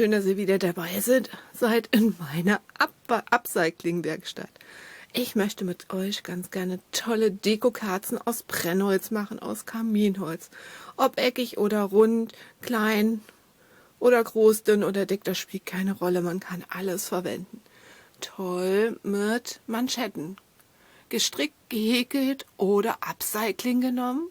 schön, dass ihr wieder dabei seid in meiner Upcycling-Werkstatt. Ich möchte mit euch ganz gerne tolle Dekokerzen aus Brennholz machen, aus Kaminholz. Ob eckig oder rund, klein oder groß, dünn oder dick, das spielt keine Rolle. Man kann alles verwenden. Toll mit Manschetten. Gestrickt, gehäkelt oder Upcycling genommen.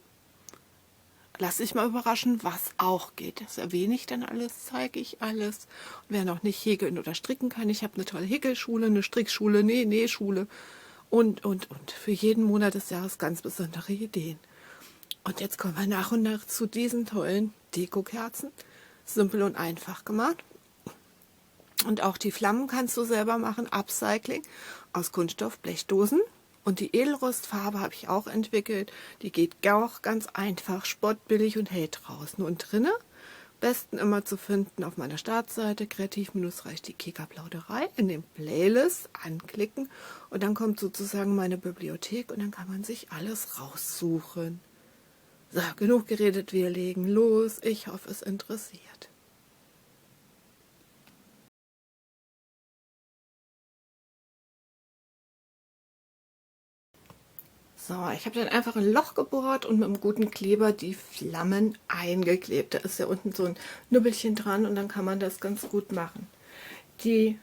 Lass dich mal überraschen, was auch geht. Das erwähne ich dann alles, zeige ich alles. Und wer noch nicht häkeln oder stricken kann, ich habe eine tolle Häkelschule, eine Strickschule, Nähschule und. Für jeden Monat des Jahres ganz besondere Ideen. Und jetzt kommen wir nach und nach zu diesen tollen Dekokerzen. Simpel und einfach gemacht. Und auch die Flammen kannst du selber machen, Upcycling aus Kunststoff, Blechdosen. Und die Edelrostfarbe habe ich auch entwickelt. Die geht auch ganz einfach, spottbillig und hält draußen und drinnen. Besten immer zu finden auf meiner Startseite, kreativ-reich die Kika-Plauderei, in den Playlist anklicken. Und dann kommt sozusagen meine Bibliothek und dann kann man sich alles raussuchen. So, genug geredet, wir legen los. Ich hoffe, es interessiert. So, ich habe dann einfach ein Loch gebohrt und mit einem guten Kleber die Flammen eingeklebt. Da ist ja unten so ein Nübbelchen dran und dann kann man das ganz gut machen. Die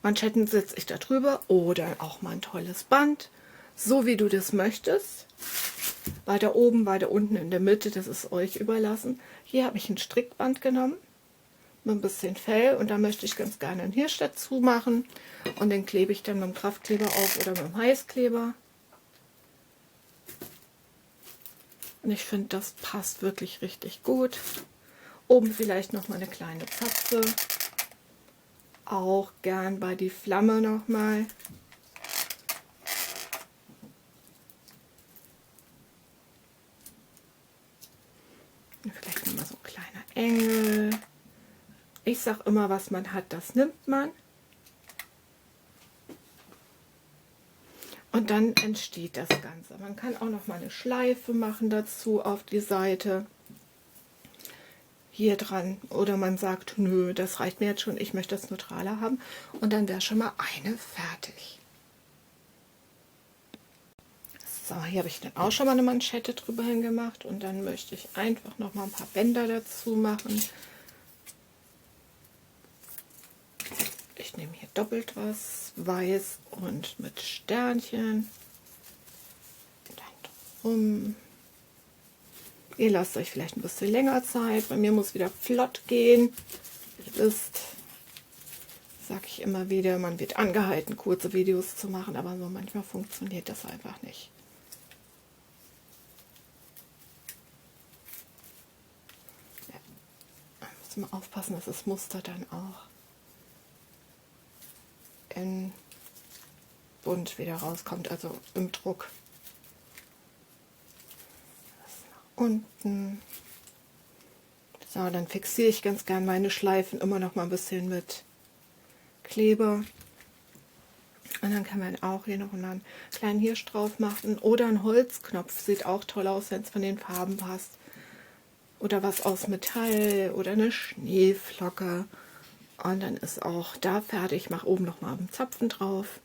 Manschetten setze ich da drüber oder auch mal ein tolles Band, so wie du das möchtest. Weiter oben, weiter unten, in der Mitte, das ist euch überlassen. Hier habe ich ein Strickband genommen mit ein bisschen Fell und da möchte ich ganz gerne einen Hirsch dazu machen und den klebe ich dann mit dem Kraftkleber auf oder mit dem Heißkleber. Und ich finde, das passt wirklich richtig gut. Oben vielleicht noch mal eine kleine Zapfe. Auch gern bei die Flamme noch mal. Und vielleicht noch mal so ein kleiner Engel. Ich sage immer, was man hat, das nimmt man. Und dann entsteht das Ganze. Man kann auch noch mal eine Schleife machen dazu auf die Seite. Hier dran. Oder man sagt, nö, das reicht mir jetzt schon, ich möchte das neutraler haben. Und dann wäre schon mal eine fertig. So, hier habe ich dann auch schon mal eine Manschette drüber hingemacht. Und dann möchte ich einfach noch mal ein paar Bänder dazu machen. Ich nehme hier doppelt was, weiß und mit Sternchen. Dann drum. Ihr lasst euch vielleicht ein bisschen länger Zeit. Bei mir muss wieder flott gehen. Ihr wisst, sage ich immer wieder, man wird angehalten, kurze Videos zu machen, aber so manchmal funktioniert das einfach nicht. Ja. Müssen wir aufpassen, dass das Muster dann auch in bunt wieder rauskommt, also im Druck. Das nach unten. So, dann fixiere ich ganz gern meine Schleifen immer noch mal ein bisschen mit Kleber. Und dann kann man auch hier noch einen kleinen Hirsch drauf machen oder einen Holzknopf. Sieht auch toll aus, wenn es von den Farben passt. Oder was aus Metall oder eine Schneeflocke. Und dann ist auch da fertig. Ich mache oben noch mal einen Zapfen drauf.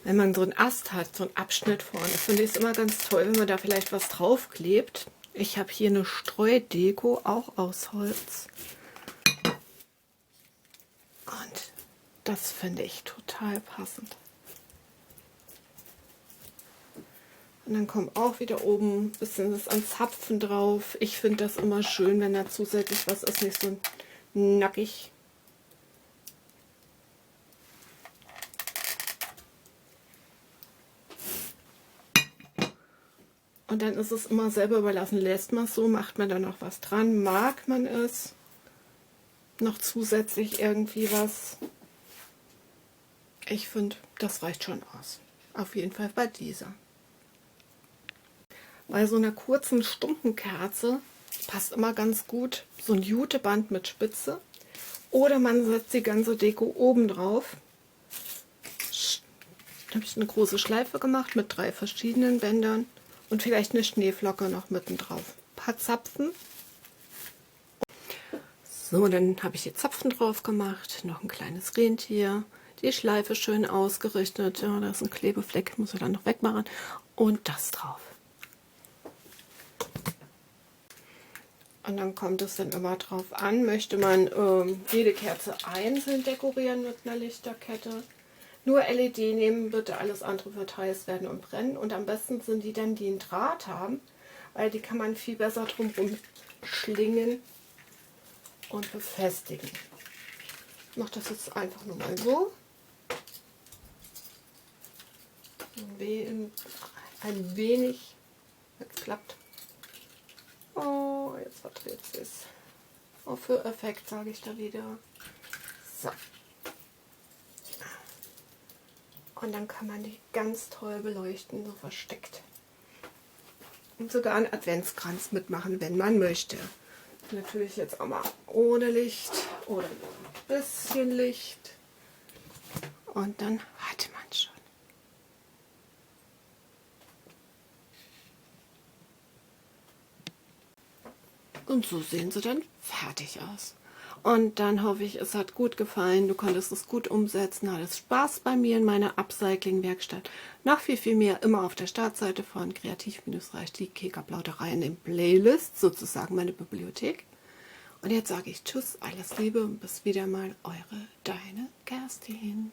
Wenn man so einen Ast hat, so einen Abschnitt vorne, finde ich es immer ganz toll, wenn man da vielleicht was draufklebt. Ich habe hier eine Streudeko, auch aus Holz. Und das finde ich total passend. Und dann kommt auch wieder oben ein bisschen was an Zapfen drauf. Ich finde das immer schön, wenn da zusätzlich was ist, nicht so nackig. Und dann ist es immer selber überlassen. Lässt man es so, macht man da noch was dran, mag man es. Noch zusätzlich irgendwie was. Ich finde, das reicht schon aus. Auf jeden Fall bei dieser. Bei so einer kurzen, stumpen Kerze passt immer ganz gut so ein Juteband mit Spitze. Oder man setzt die ganze Deko oben drauf. Dann habe ich eine große Schleife gemacht mit 3 verschiedenen Bändern und vielleicht eine Schneeflocke noch mitten drauf. Ein paar Zapfen. So, dann habe ich die Zapfen drauf gemacht, noch ein kleines Rentier, die Schleife schön ausgerichtet. Ja, da ist ein Klebefleck, muss ich dann noch wegmachen. Und das drauf. Und dann kommt es dann immer drauf an, möchte man jede Kerze einzeln dekorieren mit einer Lichterkette. Nur LED nehmen, bitte, alles andere wird heiß werden und brennen. Und am besten sind die dann, die einen Draht haben, weil die kann man viel besser drumherum schlingen und befestigen. Ich mache das jetzt einfach nur mal so. Ein wenig, jetzt klappt. Oh, jetzt verdreht sie es. Oh, für Effekt sage ich da wieder. So. Und dann kann man die ganz toll beleuchten, so versteckt. Und sogar einen Adventskranz mitmachen, wenn man möchte. Natürlich jetzt auch mal ohne Licht oder ein bisschen Licht. Und dann hat man schon. Und so sehen sie dann fertig aus. Und dann hoffe ich, es hat gut gefallen, du konntest es gut umsetzen, hattest Spaß bei mir in meiner Upcycling-Werkstatt. Noch viel mehr immer auf der Startseite von Kreativ-Reich, die Keka-Plauderei in den Playlist, sozusagen meine Bibliothek. Und jetzt sage ich Tschüss, alles Liebe und bis wieder mal, eure, deine Kerstin.